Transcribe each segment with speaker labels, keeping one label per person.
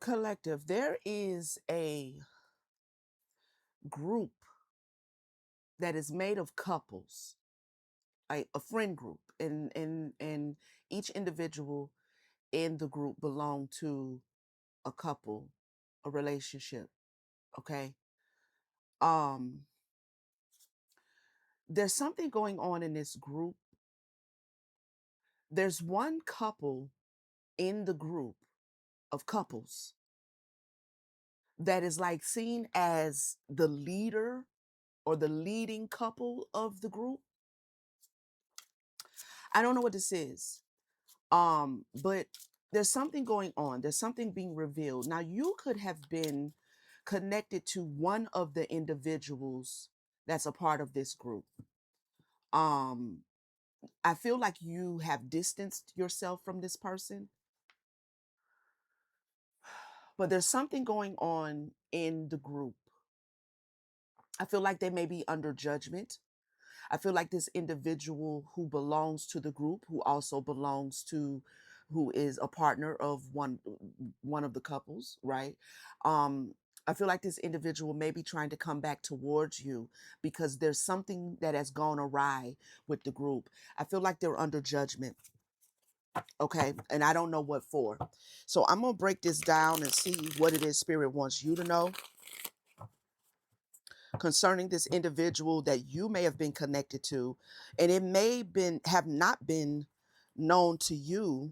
Speaker 1: Collective, there is a group that is made of couples, a friend group, and each individual in the group belong to a couple, a relationship. Okay. Um, there's something going on in this group. There's one couple in the group of couples that is like seen as the leader or the leading couple of the group. I don't know what this is. But there's something going on. There's something being revealed. Now you could have been connected to one of the individuals that's a part of this group. Um, I feel like you have distanced yourself from this person, but there's something going on in the group. I feel like they may be under judgment. I feel like this individual who belongs to the group, who also belongs to, who is a partner of one of the couples, right? Um, I feel like this individual may be trying to come back towards you because there's something that has gone awry with the group. I feel like they're under judgment. Okay. And I don't know what for. So I'm going to break this down and see what it is Spirit wants you to know concerning this individual that you may have been connected to, and it may been have not been known to you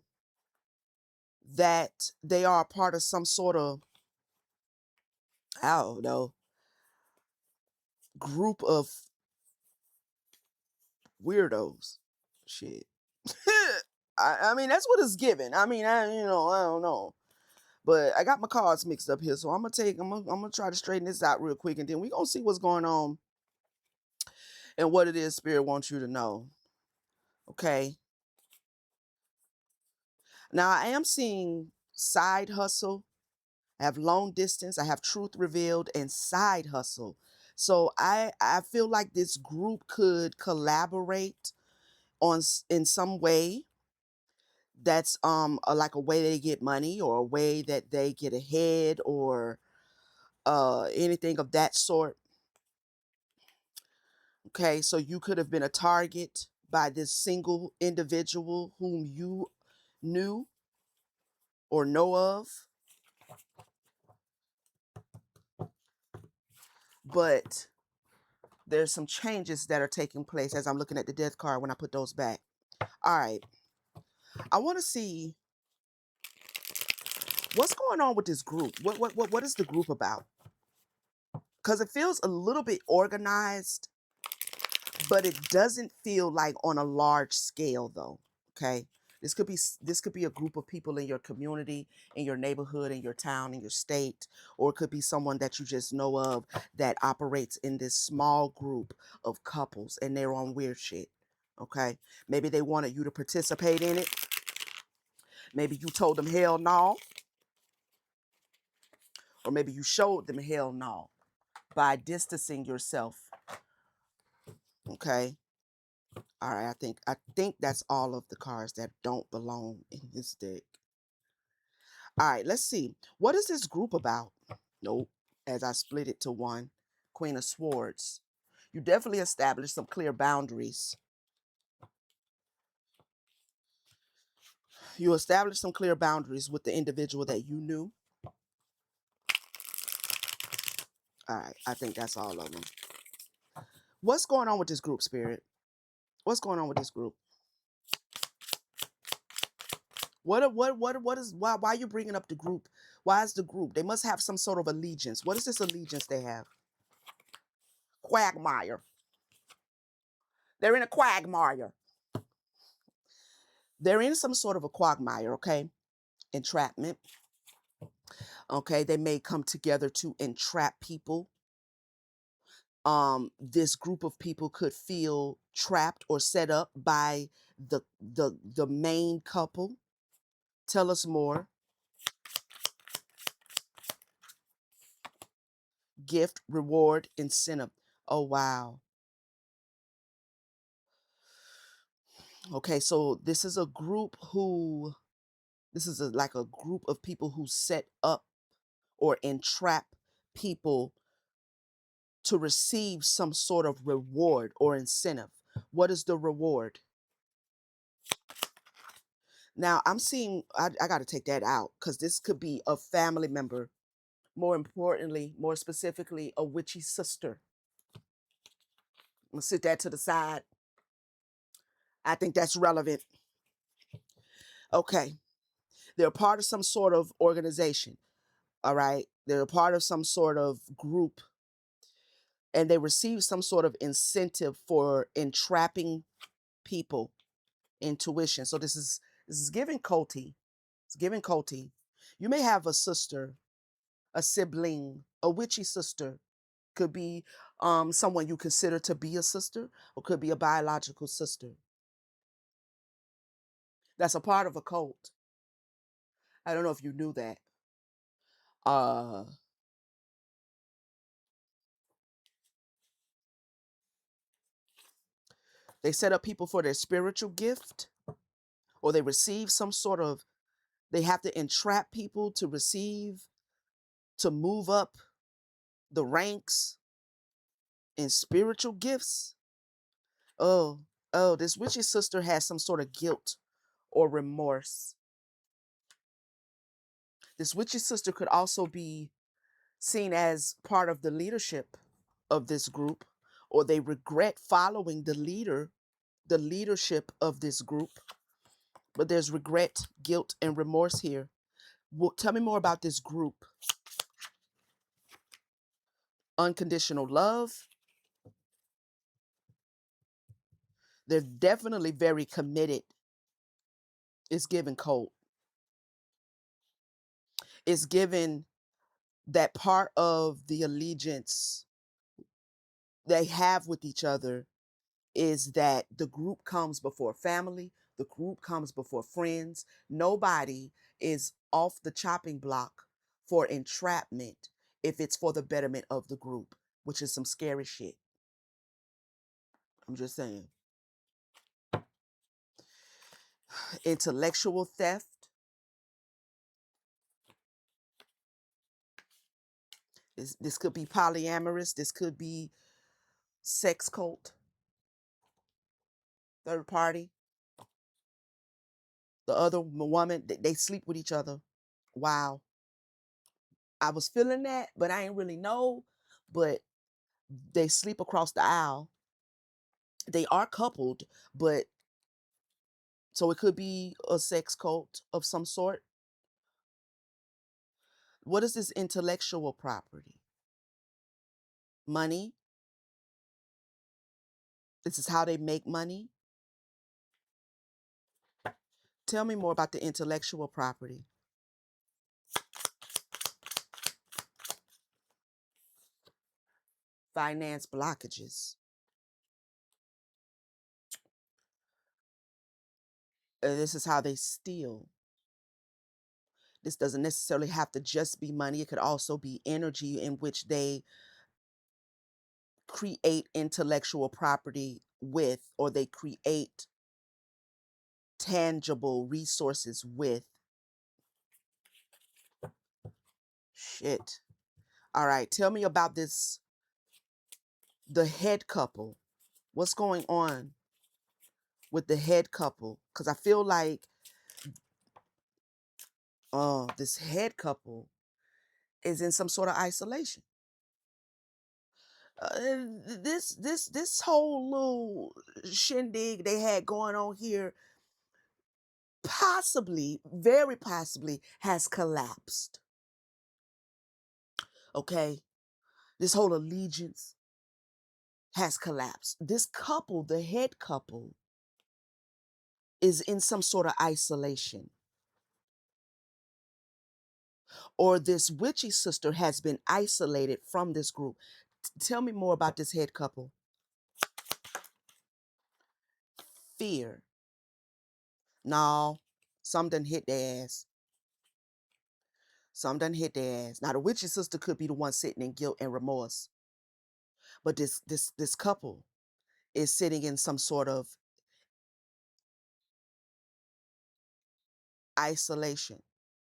Speaker 1: that they are a part of some sort of, I don't know, group of weirdos. Shit. I mean, that's what it's given. I mean, I don't know. But I got my cards mixed up here, so I'm gonna try to straighten this out real quick, and then we're gonna see what's going on and what it is Spirit wants you to know. Okay. Now I am seeing side hustle. I have long distance, I have truth revealed, and side hustle. So I feel like this group could collaborate in some way that's like a way they get money or a way that they get ahead or anything of that sort. Okay, so you could have been a target by this single individual whom you knew or know of, but there's some changes that are taking place as I'm looking at the death card when I put those back. All right. I want to see what's going on with this group. What is the group about? Because it feels a little bit organized, but it doesn't feel like on a large scale though. Okay. This could be a group of people in your community, in your neighborhood, in your town, in your state, or it could be someone that you just know of that operates in this small group of couples and they're on weird shit. Okay. Maybe they wanted you to participate in it. Maybe you told them hell no. Or maybe you showed them hell no by distancing yourself. Okay. All right. I think that's all of the cards that don't belong in this deck. All right. Let's see. What is this group about? Nope. As I split it to one. Queen of Swords. You definitely established some clear boundaries. You established some clear boundaries with the individual that you knew. All right. I think that's all of them. What's going on with this group, Spirit? What's going on with this group? What is why are you bringing up the group? Why is the group? They must have some sort of allegiance. What is this allegiance they have? Quagmire. They're in a quagmire. They're in some sort of a quagmire, okay? Entrapment. Okay, they may come together to entrap people. This group of people could feel trapped or set up by the main couple. Tell us more. Gift, reward, incentive. Oh wow. Okay, so this is a group who, like a group of people who set up or entrap people to receive some sort of reward or incentive. What is the reward? Now I'm seeing, I got to take that out because this could be a family member. More importantly, more specifically, a witchy sister. I'm gonna sit that to the side. I think that's relevant. Okay. They're part of some sort of organization. All right. They're a part of some sort of group, and they receive some sort of incentive for entrapping people. Intuition. So this is giving culty. It's giving culty. You may have a sister, a sibling, a witchy sister. Could be someone you consider to be a sister, or could be a biological sister. That's a part of a cult. I don't know if you knew that. Uh, they set up people for their spiritual gift, or they receive some sort of, they have to entrap people to receive, to move up the ranks in spiritual gifts. Oh, oh, this witchy sister has some sort of guilt or remorse. This witchy sister could also be seen as part of the leadership of this group, or they regret following the leadership of this group. But there's regret, guilt, and remorse here. Well, tell me more about this group. Unconditional love. They're definitely very committed. It's given cold. It's given that part of the allegiance they have with each other is that the group comes before family, the group comes before friends. Nobody is off the chopping block for entrapment if it's for the betterment of the group, which is some scary shit. I'm just saying. Intellectual theft. This could be polyamorous. This could be sex cult, third party. The other woman, they sleep with each other. Wow. I was feeling that, but I ain't really know. But they sleep across the aisle. They are coupled, but so it could be a sex cult of some sort. What is this intellectual property? Money. This is how they make money. Tell me more about the intellectual property. Finance blockages. This is how they steal. This doesn't necessarily have to just be money. It could also be energy in which they create intellectual property with, or they create tangible resources with. Shit. All right. Tell me about this, the head couple. What's going on with the head couple? Because I feel like this head couple is in some sort of isolation. This whole little shindig they had going on here possibly, very possibly, has collapsed. Okay, this whole allegiance has collapsed. This couple, the head couple, is in some sort of isolation, or this witchy sister has been isolated from this group. Tell me more about this head couple. Fear. No, some done hit their ass. Some done hit their ass. Now the witchy sister could be the one sitting in guilt and remorse, but this couple is sitting in some sort of isolation,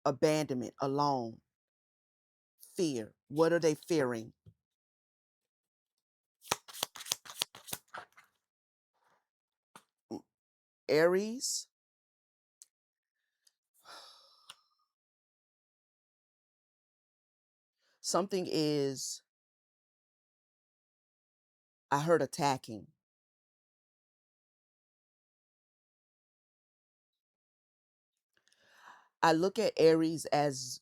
Speaker 1: abandonment, alone, fear? What are they fearing? Aries. Something is, I heard attacking. I look at Aries as,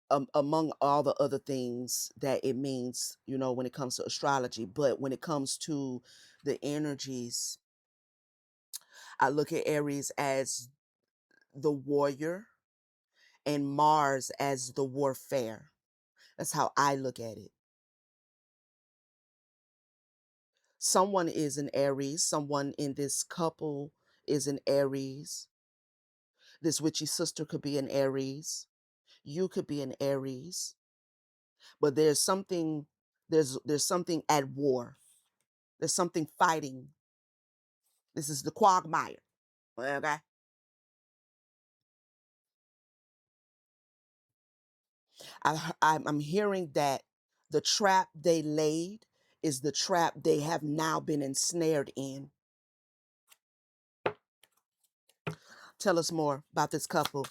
Speaker 1: among all the other things that it means, when it comes to astrology, but when it comes to the energies, I look at Aries as the warrior and Mars as the warfare. That's how I look at it. Someone is an Aries, someone in this couple is an Aries. This witchy sister could be an Aries. You could be an Aries. But there's something at war. There's something fighting. This is the quagmire. Okay. I'm hearing that the trap they laid is the trap they have now been ensnared in. Tell us more about this couple.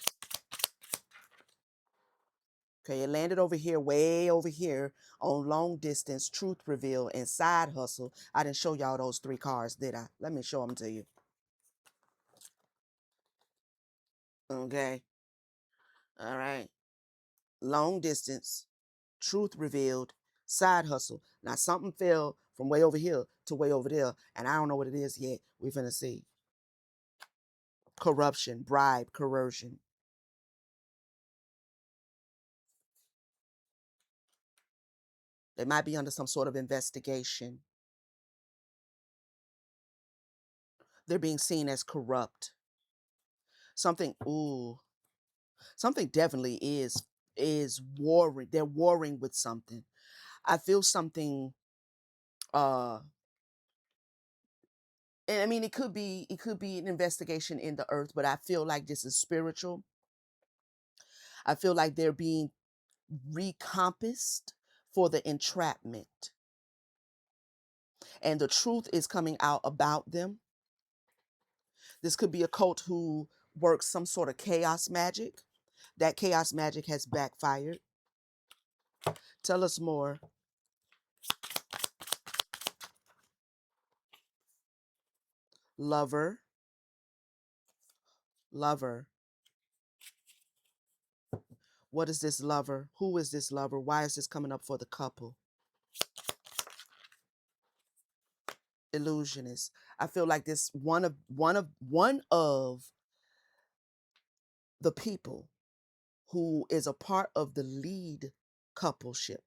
Speaker 1: Okay, it landed over here, way over here on long distance, truth reveal, and side hustle. I didn't show y'all those 3 cards, did I? Let me show them to you. Okay. All right. Long distance, truth revealed, side hustle. Now something fell from way over here to way over there, and I don't know what it is yet. We're finna see. Corruption, bribe, coercion. They might be under some sort of investigation. They're being seen as corrupt. Something, ooh, something definitely is warring. They're warring with something. I feel something, uh and I mean it could be an investigation in the earth, but I feel like this is spiritual. I feel like they're being recompassed for the entrapment. And the truth is coming out about them. This could be a cult who works some sort of chaos magic. That chaos magic has backfired. Tell us more. Lover, lover. What is this lover? Who is this lover? Why is this coming up for the couple? Illusionist. I feel like this one of the people who is a part of the lead coupleship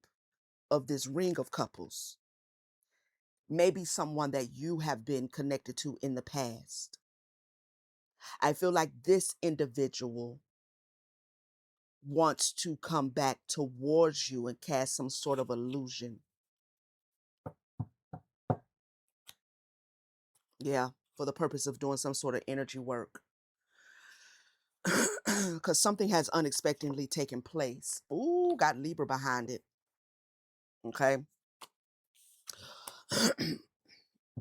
Speaker 1: of this ring of couples, maybe someone that you have been connected to in the past. I feel like this individual wants to come back towards you and cast some sort of illusion. Yeah, for the purpose of doing some sort of energy work. Because something has unexpectedly taken place. Ooh, got Libra behind it. Okay.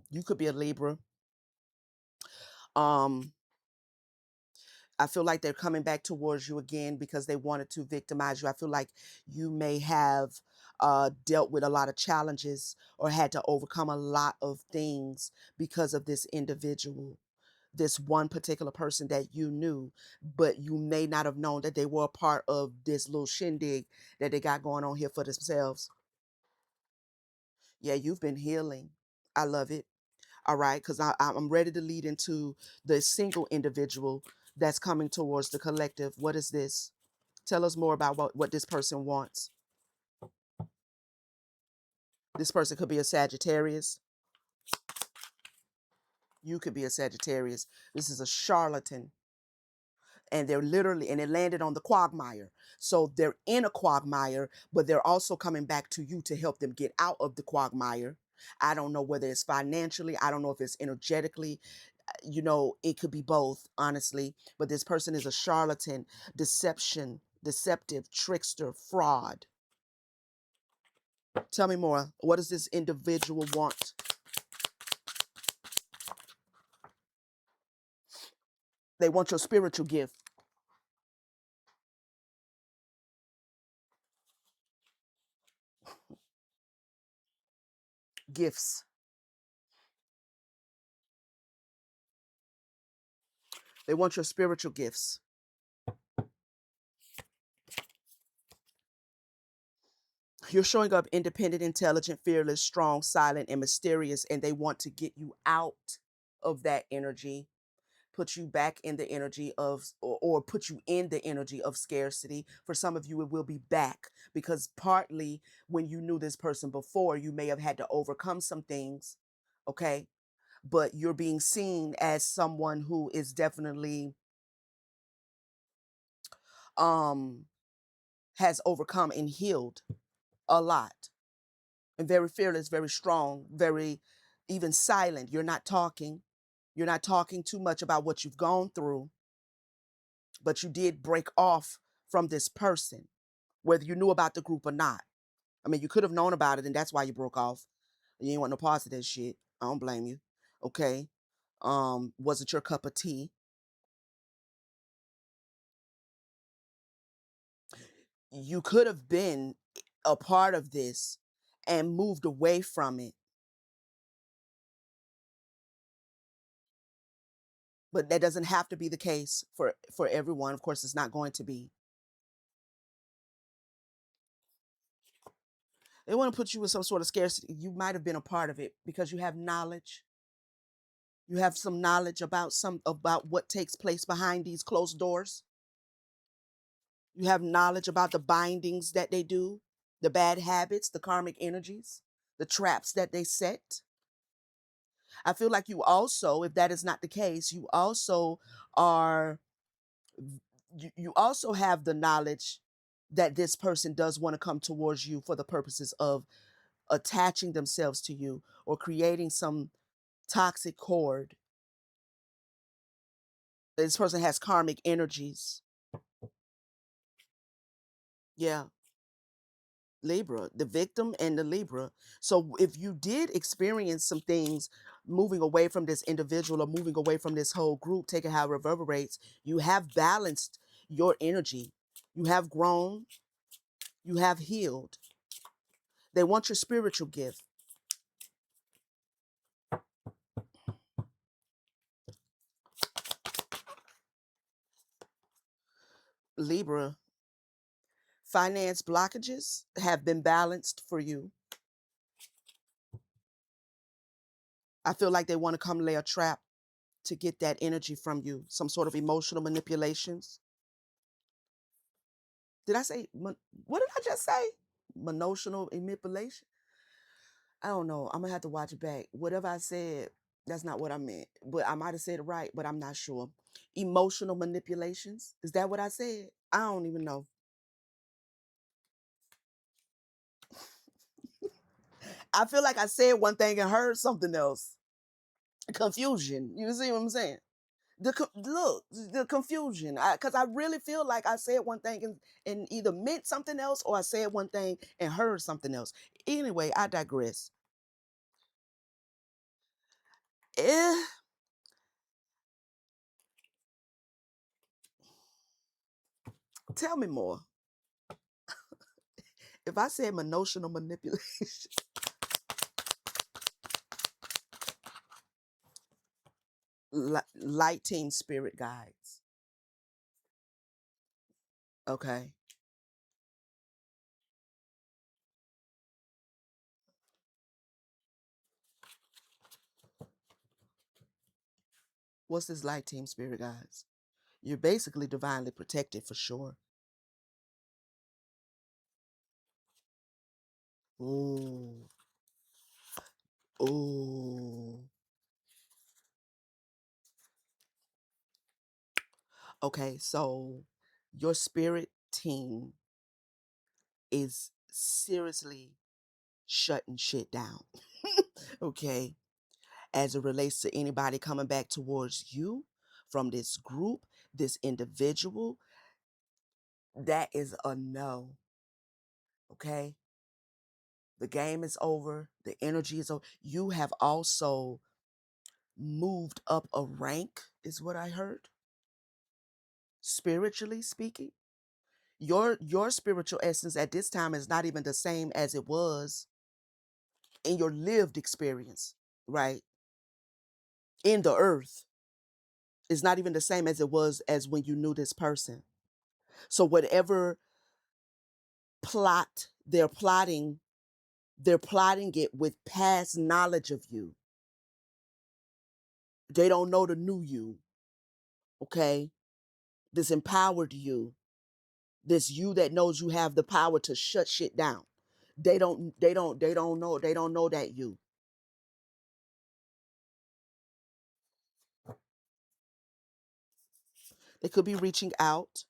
Speaker 1: You could be a Libra. Um, I feel like they're coming back towards you again because they wanted to victimize you. I feel like you may have dealt with a lot of challenges or had to overcome a lot of things because of this individual, this one particular person that you knew, but you may not have known that they were a part of this little shindig that they got going on here for themselves. Yeah, you've been healing. I love it. All right, because I'm ready to lead into the single individual that's coming towards the collective. What is this? Tell us more about what this person wants. This person could be a Sagittarius. You could be a Sagittarius. This is a charlatan. And they're literally, and it landed on the quagmire. So they're in a quagmire, but they're also coming back to you to help them get out of the quagmire. I don't know whether it's financially, I don't know if it's energetically, it could be both, honestly. But this person is a charlatan, deceptive, trickster, fraud. Tell me more. What does this individual want? They want your spiritual gift. Gifts. They want your spiritual gifts. You're showing up independent, intelligent, fearless, strong, silent, and mysterious, and they want to get you out of that energy, put you back in the energy of, or put you in the energy of scarcity. For some of you, it will be back because partly when you knew this person before, you may have had to overcome some things, okay? But you're being seen as someone who is definitely um has overcome and healed a lot, and very fearless, very strong, very even silent. You're not talking. You're not talking too much about what you've gone through, but you did break off from this person, whether you knew about the group or not. I mean, you could have known about it, and that's why you broke off. You ain't want no parts of that shit. I don't blame you. Okay. Wasn't your cup of tea. You could have been a part of this and moved away from it, but that doesn't have to be the case for everyone. Of course, it's not going to be. They want to put you in some sort of scarcity. You might have been a part of it because you have knowledge. You have some knowledge about what takes place behind these closed doors. You have knowledge about the bindings that they do, the bad habits, the karmic energies, the traps that they set. I feel like you also, if that is not the case, you also are you also have the knowledge that this person does want to come towards you for the purposes of attaching themselves to you or creating some toxic cord. This person has karmic energies. Yeah, Libra, the victim and the Libra. So if you did experience some things moving away from this individual or moving away from this whole group, taking how it reverberates, you have balanced your energy. You have grown, you have healed. They want your spiritual gift. Libra, finance blockages have been balanced for you. I feel like they want to come lay a trap to get that energy from you, some sort of emotional manipulations. Did I say, what did I just say? Emotional manipulation? I don't know. I'm going to have to watch it back. Whatever I said, that's not what I meant. But I might have said it right, but I'm not sure. Emotional manipulations? Is that what I said? I don't even know. I feel like I said one thing and heard something else. Confusion. You see what I'm saying? Look, the confusion, because I really feel like I said one thing and either meant something else or I said one thing and heard something else. Anyway, I digress. Eh, tell me more. If I said emotional manipulation, light team spirit guides. Okay, what's this light team spirit guides? You're basically divinely protected for sure. Ooh, ooh. Okay, so your spirit team is seriously shutting shit down. Okay, as it relates to anybody coming back towards you from this group, this individual, that is a no. Okay, The game is over. The energy is over. You have also moved up a rank, is what I heard. Spiritually speaking, your spiritual essence at this time is not even the same as it was in your lived experience, right? In the earth is not even the same as it was as when you knew this person. So whatever plot they're plotting it with past knowledge of you. They don't know the new you, okay? This empowered you, this you that knows you have the power to shut shit down. They don't know that you. They could be reaching out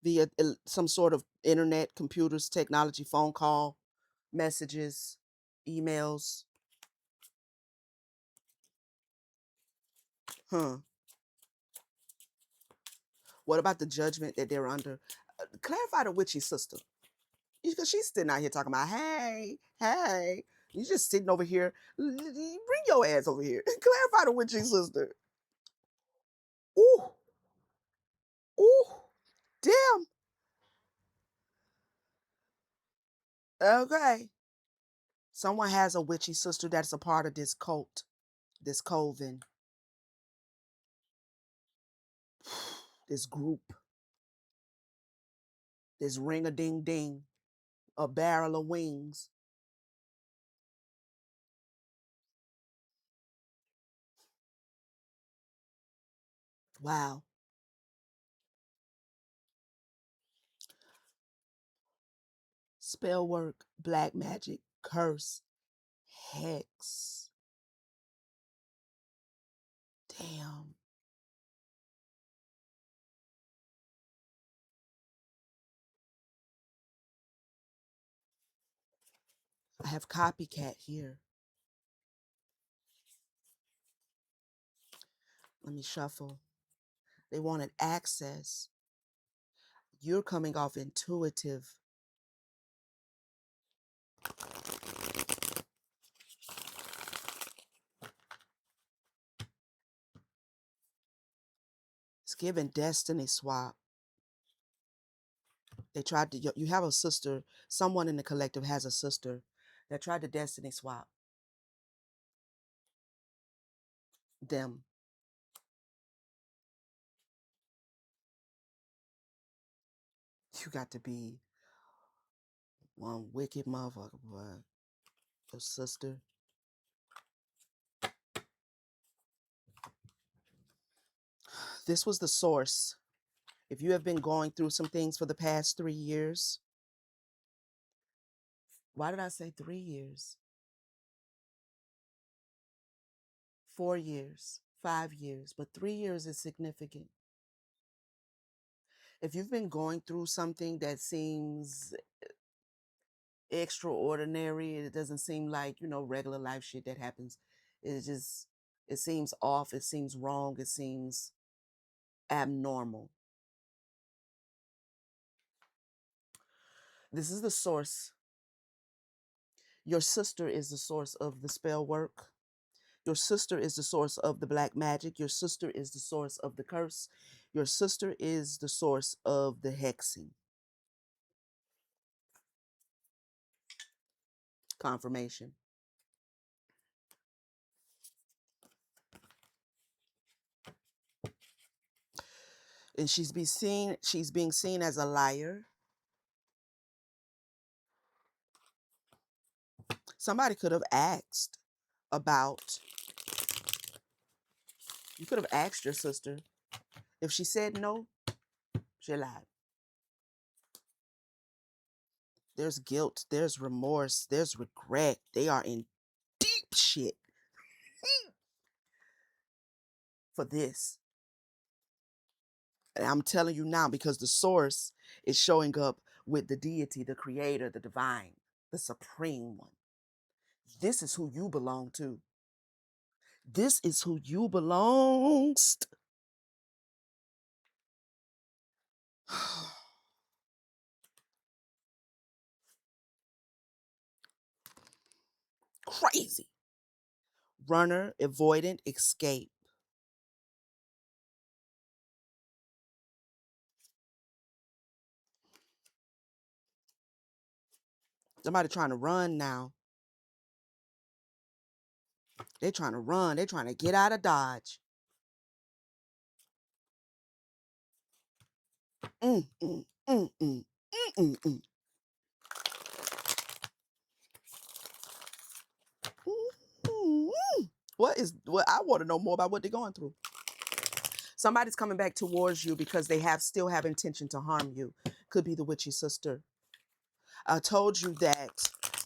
Speaker 1: via some sort of internet, computers, technology, phone call, messages, emails. Huh. What about the judgment that they're under? Clarify the witchy sister. Because she's sitting out here talking about, hey, hey. You just sitting over here. Bring your ass over here. Clarify the witchy sister. Ooh, ooh, damn. Okay. Someone has a witchy sister that's a part of this cult, this coven, this group, this ring a ding ding, a barrel of wings. Wow. Spell work, black magic, curse, hex. Damn. I have copycat here. Let me shuffle. They wanted access. You're coming off intuitive. It's giving destiny swap. They tried to, you have a sister, someone in the collective has a sister that tried to destiny swap them. You got to be one wicked motherfucker, boy. Your sister. This was the source. If you have been going through some things for the past 3 years, why did I say 3 years? 4 years, 5 years, but 3 years is significant. If you've been going through something that seems extraordinary, it doesn't seem like, regular life shit that happens. It seems off, it seems wrong, it seems abnormal. This is the source. Your sister is the source of the spell work. Your sister is the source of the black magic. Your sister is the source of the curse. Your sister is the source of the hexing. Confirmation. And she's being seen as a liar. Somebody could have asked about, you could have asked your sister. If she said no, she lied. There's guilt, there's remorse, there's regret. They are in deep shit for this. And I'm telling you now because the source is showing up with the deity, the creator, the divine, the supreme one. This is who you belong to. This is who you belongs. crazy. Runner, avoidant, escape. Somebody trying to run now. They're trying to run. They're trying to get out of Dodge. Mm, mm, mm, mm, mm, mm, mm. What I want to know more about what they're going through. Somebody's coming back towards you because they still have intention to harm you. Could be the witchy sister. I told you that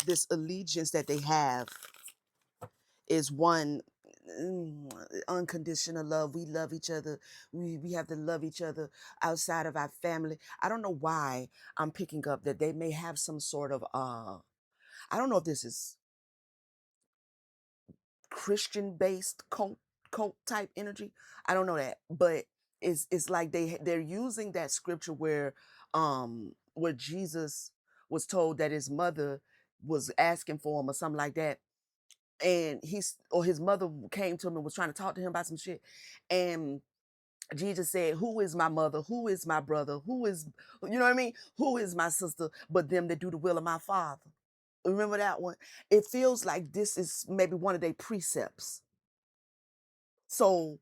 Speaker 1: this allegiance that they have is one, unconditional love. We love each other. We have to love each other outside of our family. I don't know why I'm picking up that they may have some sort of I don't know if this is Christian based cult type energy. I don't know that, but it's like they're using that scripture where Jesus was told that his mother was asking for him or something like that, and his mother came to him and was trying to talk to him about some shit, and Jesus said, "Who is my mother? Who is my brother? Who is, you know what I mean? Who is my sister? But them that do the will of my Father." Remember that one? It feels like this is maybe one of their precepts. So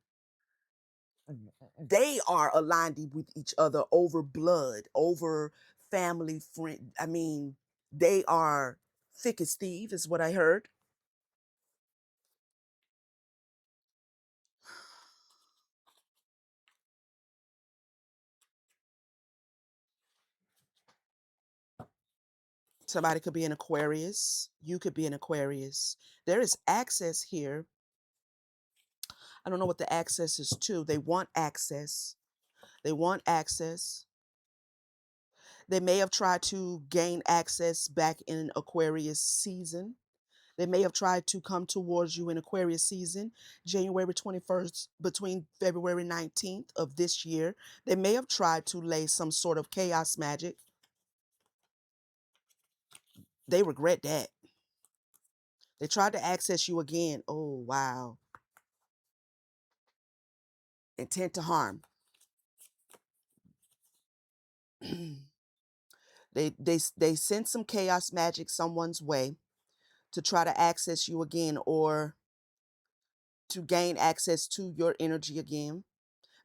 Speaker 1: they are aligned with each other over blood, over family, friend. I mean, they are thick as thieves, is what I heard. Somebody could be an Aquarius. You could be an Aquarius. There is access here. I don't know what the access is to. They want access. They want access. They may have tried to gain access back in Aquarius season. They may have tried to come towards you in Aquarius season, January 21st, between February 19th of this year. They may have tried to lay some sort of chaos magic. They regret that. They tried to access you again. Oh, wow. Intent to harm. They sent some chaos magic someone's way to try to access you again or to gain access to your energy again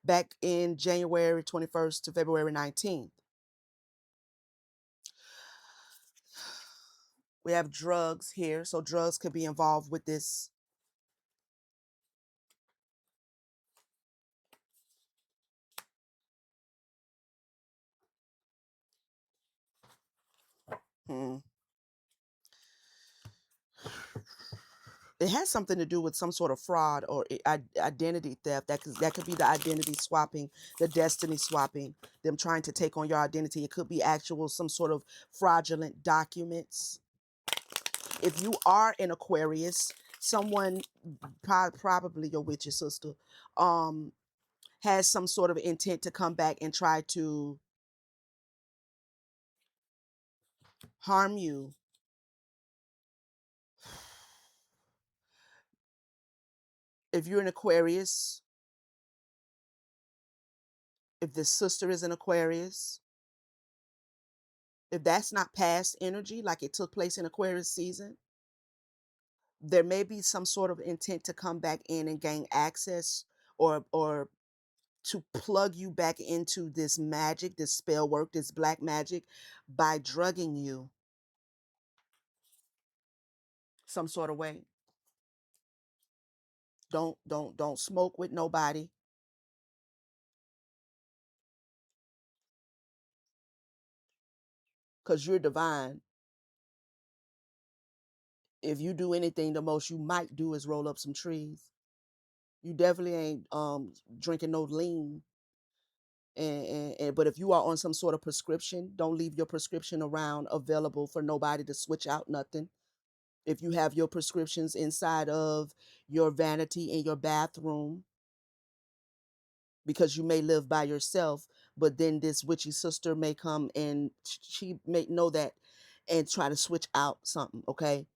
Speaker 1: back in January 21st to February 19th. We have drugs here, so drugs could be involved with this. Hmm. It has something to do with some sort of fraud or identity theft. That could be the identity swapping, the destiny swapping, them trying to take on your identity. It could be actual some sort of fraudulent documents. If you are an Aquarius, someone, probably your witchy sister, um, has some sort of intent to come back and try to harm you. If you're an Aquarius, if this sister is an Aquarius, if that's not past energy, like it took place in Aquarius season, there may be some sort of intent to come back in and gain access or to plug you back into this magic, this spell work, this black magic by drugging you some sort of way. Don't smoke with nobody because you're divine. If you do anything, the most you might do is roll up some trees. You definitely ain't drinking no lean. And but if you are on some sort of prescription, don't leave your prescription around available for nobody to switch out nothing. If you have your prescriptions inside of your vanity in your bathroom, because you may live by yourself, but then this witchy sister may come and she may know that and try to switch out something, okay?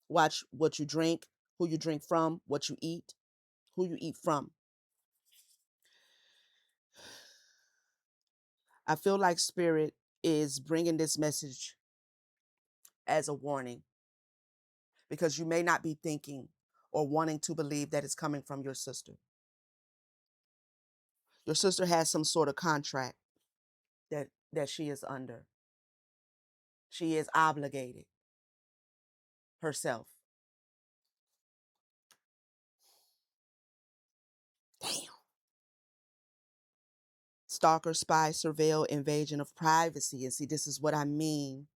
Speaker 1: Watch what you drink, who you drink from, what you eat, who you eat from. I feel like Spirit is bringing this message as a warning because you may not be thinking or wanting to believe that it's coming from your sister. Your sister has some sort of contract that she is under. She is obligated herself. Damn. Stalker, spy, surveil, invasion of privacy. And see, this is what I mean.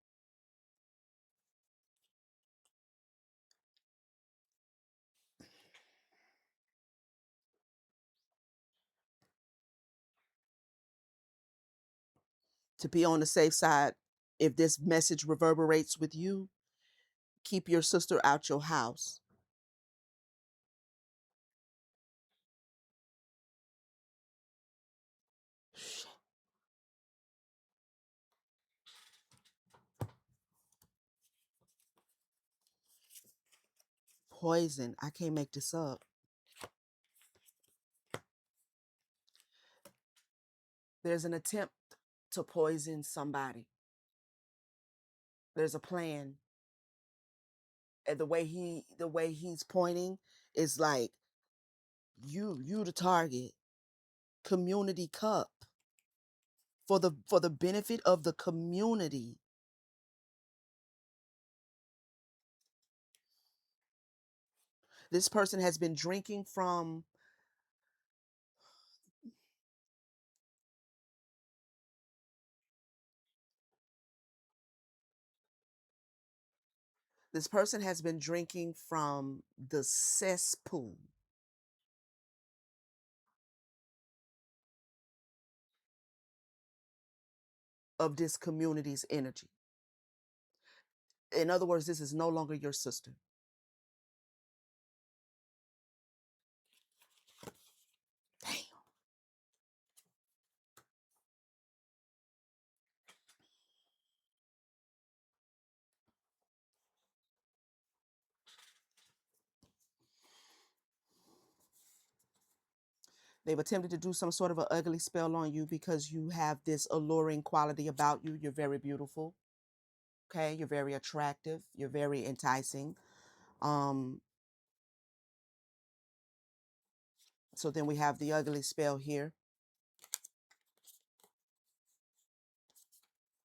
Speaker 1: To be on the safe side, if this message reverberates with you, keep your sister out your house. Poison. I can't make this up. There's an attempt to poison somebody. There's a plan. And the way he's pointing is like you the target. Community cup. For the benefit of the community. This person has been drinking from the cesspool of this community's energy. In other words, this is no longer your sister. Damn. They've attempted to do some sort of an ugly spell on you because you have this alluring quality about you. You're very beautiful. Okay, you're very attractive. You're very enticing. Um, so then we have the ugly spell here.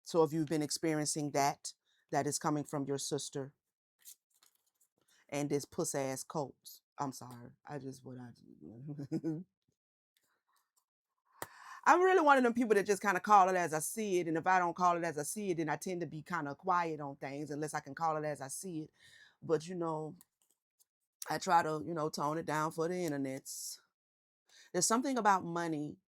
Speaker 1: So if you've been experiencing that, that is coming from your sister and this puss ass copes. I'm sorry. I just what I I'm really one of them people that just kind of call it as I see it. And if I don't call it as I see it, then I tend to be kind of quiet on things unless I can call it as I see it. But I try to, tone it down for the internets. There's something about money,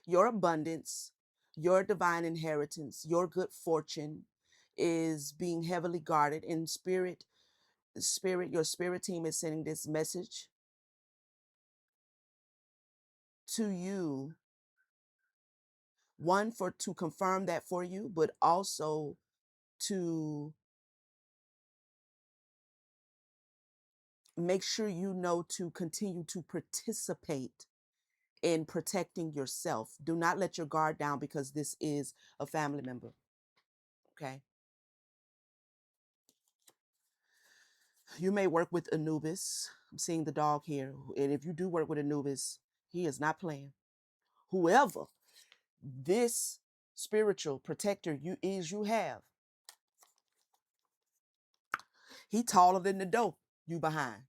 Speaker 1: your abundance, your divine inheritance, your good fortune is being heavily guarded in your spirit team is sending this message to you, one for to confirm that for you, but also to make sure you know to continue to participate in protecting yourself. Do not let your guard down because this is a family member. Okay. You may work with Anubis. I'm seeing the dog here. And if you do work with Anubis, he is not playing. Whoever this spiritual protector you have, he taller than the door you behind.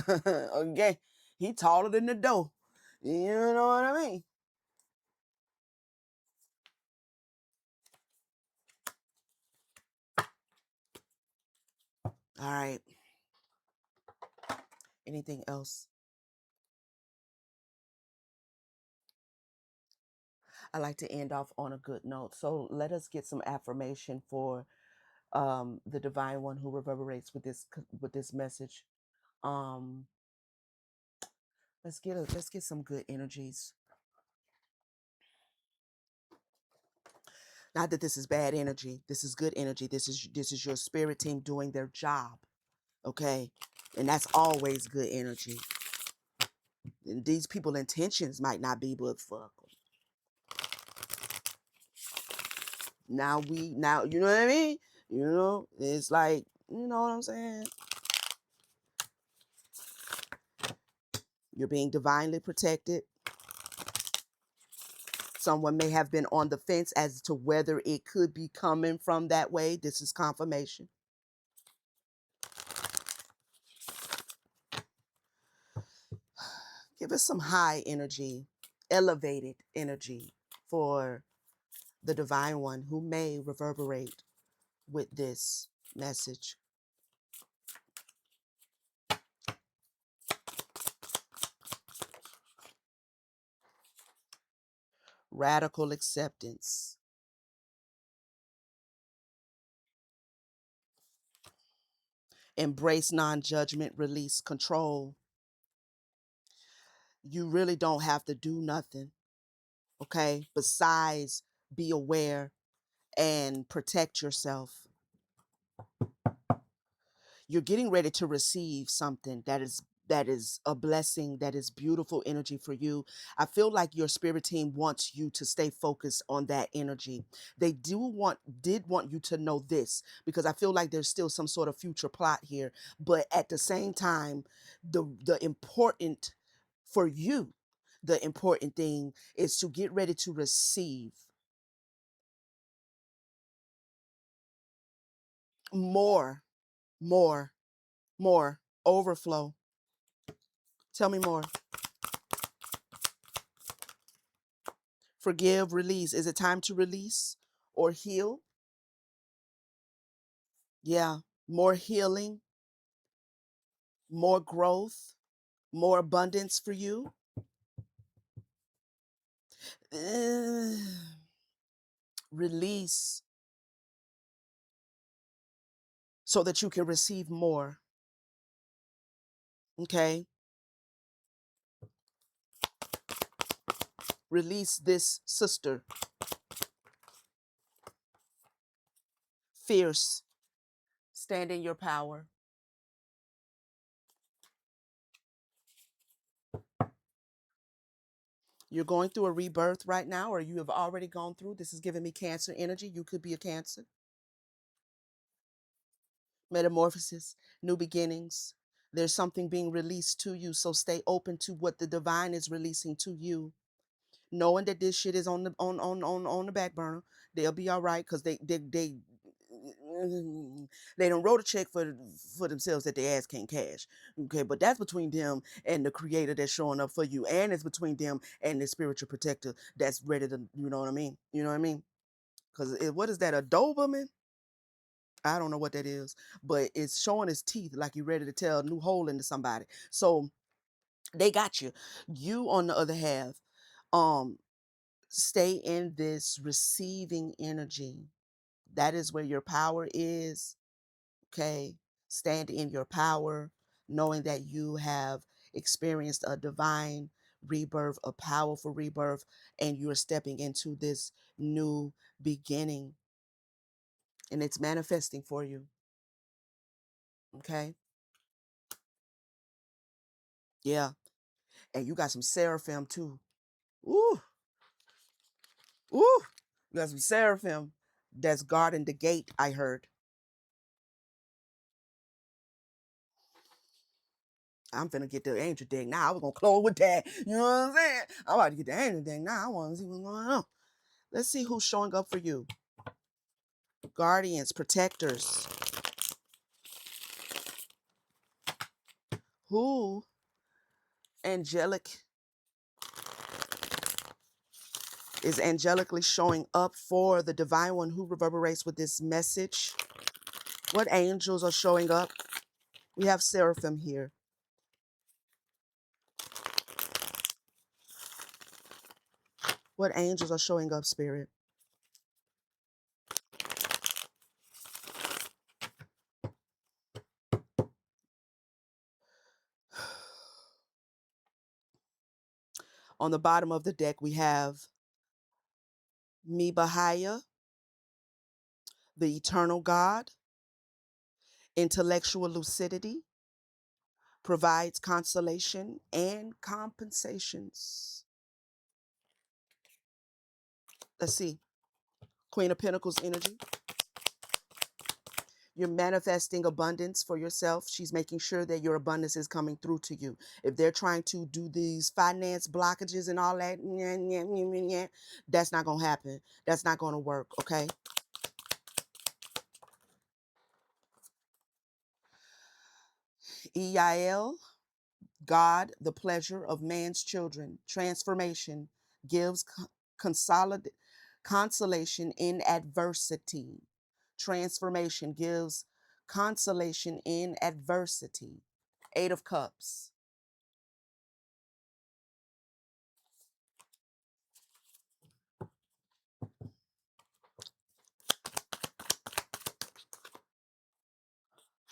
Speaker 1: Okay. He taller than the door. You know what I mean? All right. Anything else? I like to end off on a good note. So let us get some affirmation for the divine one who reverberates with this message. Um, let's get some good energies. Not that this is bad energy. This is good energy. This is your spirit team doing their job. Okay? And that's always good energy. And these people intentions might not be, but fuck 'em. Now you know what I mean? You know, it's like, you know what I'm saying? You're being divinely protected. Someone may have been on the fence as to whether it could be coming from that way. This is confirmation. Give us some high energy, elevated energy for the divine one who may reverberate with this message. Radical acceptance. Embrace non-judgment, release control. You really don't have to do nothing, okay? Besides be aware and protect yourself. You're getting ready to receive something that is a blessing, that is beautiful energy for you. I feel like your spirit team wants you to stay focused on that energy. They did want you to know this, because I feel like there's still some sort of future plot here, but at the same time, the important for you, the important thing is to get ready to receive more, more, more overflow. Tell me more. Forgive, release. Is it time to release or heal? Yeah. More healing, more growth, more abundance for you. Uh, Release so that you can receive more. Okay. Release this sister. Fierce. Stand in your power. You're going through a rebirth right now, or you have already gone through. This is giving me Cancer energy. You could be a Cancer. Metamorphosis, new beginnings. There's something being released to you. So stay open to what the divine is releasing to you, knowing that this shit is on the back burner. They'll be all right, because they don't wrote a check for themselves that their ass can't cash. Okay, but that's between them and the creator that's showing up for you, and it's between them and the spiritual protector that's ready to, you know what I mean? You know what I mean? Because what is that, a Doberman? I don't know what that is, but it's showing his teeth like you're ready to tell a new hole into somebody. So they got you. You, on the other half, um, stay in this receiving energy. That is where your power is. Okay. Stand in your power, knowing that you have experienced a divine rebirth, a powerful rebirth, and you're stepping into this new beginning, and it's manifesting for you. Okay. Yeah. And you got some seraphim too. Ooh, ooh. You got some seraphim that's guarding the gate, I heard. I'm finna get the angel deck now. I was gonna close with that. You know what I'm saying? I'm about to get the angel deck now. I wanna see what's going on. Let's see who's showing up for you. Guardians, protectors. Who angelic is angelically showing up for the divine one who reverberates with this message? What angels are showing up? We have seraphim here. What angels are showing up, spirit? On the bottom of the deck, we have Mibahaya, The eternal God, intellectual lucidity, provides consolation and compensations. Let's see. Queen of Pentacles energy. You're manifesting abundance for yourself. She's making sure that your abundance is coming through to you. If they're trying to do these finance blockages and all that, that's not going to happen. That's not going to work, okay? EIL, God, the pleasure of man's children. Transformation gives consolation in adversity. Transformation gives consolation in adversity. Eight of Cups.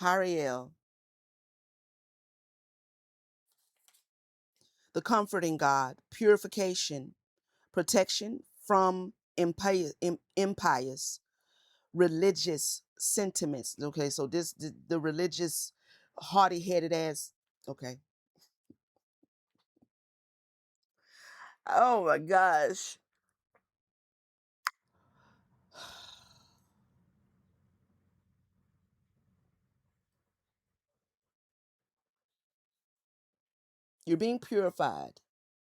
Speaker 1: Hariel, the comforting God, purification, protection from impious religious sentiments. Okay, so the religious haughty-headed ass. Okay. Oh my gosh. You're being purified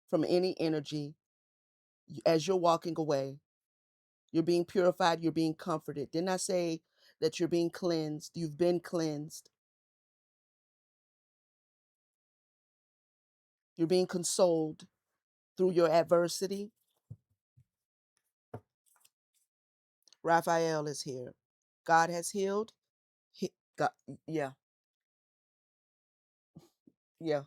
Speaker 1: from any energy as you're walking away. You're being purified, you're being comforted. Didn't I say that you're being cleansed? You've been cleansed. You're being consoled through your adversity. Raphael is here. God has healed. God, yeah, yeah.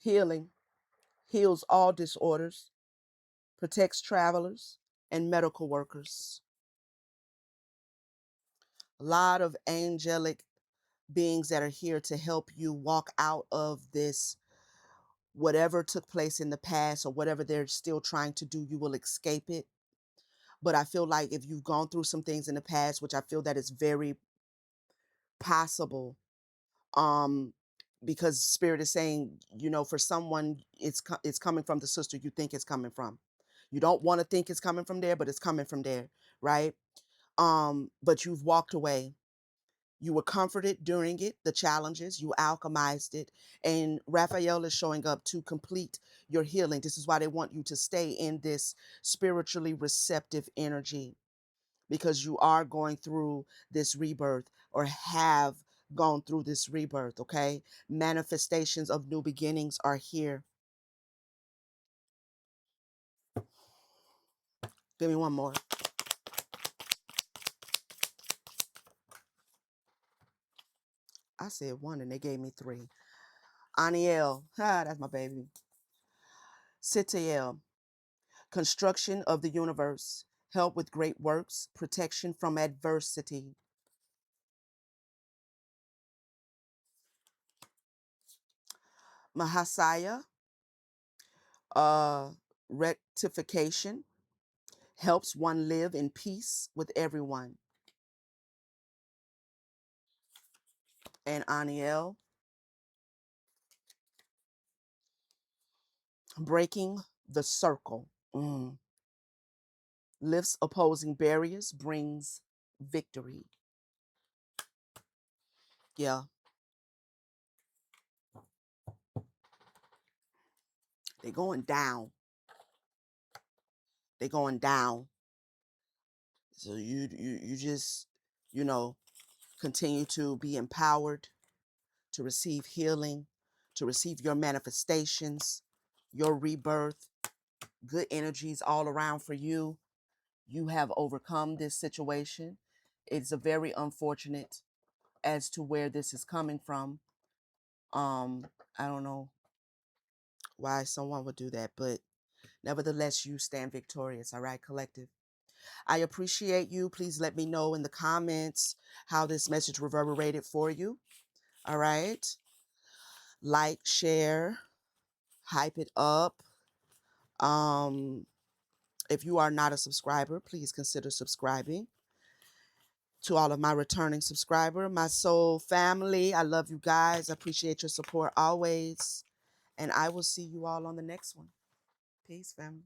Speaker 1: Healing heals all disorders, protects travelers and medical workers. A lot of angelic beings that are here to help you walk out of this. Whatever took place in the past or whatever they're still trying to do, you will escape it. But I feel like if you've gone through some things in the past, which I feel that is very possible, um, because Spirit is saying, for someone, it's coming from the sister you think it's coming from. You don't want to think it's coming from there, but it's coming from there, right? But you've walked away. You were comforted during it, the challenges, you alchemized it, and Raphael is showing up to complete your healing. This is why they want you to stay in this spiritually receptive energy, because you are going through this rebirth or have gone through this rebirth, okay? Manifestations of new beginnings are here. Give me one more. I said one and they gave me three. Aniel, that's my baby. Sitiel, construction of the universe, help with great works, protection from adversity. Mahasaya, uh, rectification, helps one live in peace with everyone. And Aniel, breaking the circle. Lifts opposing barriers, brings victory. Yeah, they're going down. They're going down. So you just, you know, continue to be empowered, to receive healing, to receive your manifestations, your rebirth, good energies all around for you. You have overcome this situation. It's a very unfortunate as to where this is coming from. I don't know why someone would do that, but nevertheless, you stand victorious. All right, collective. I appreciate you. Please let me know in the comments how this message reverberated for you. All right. Like, share, hype it up. Um, If you are not a subscriber, please consider subscribing. To all of my returning subscriber, my soul family, I love you guys. I appreciate your support always. And I will see you all on the next one. Peace, family.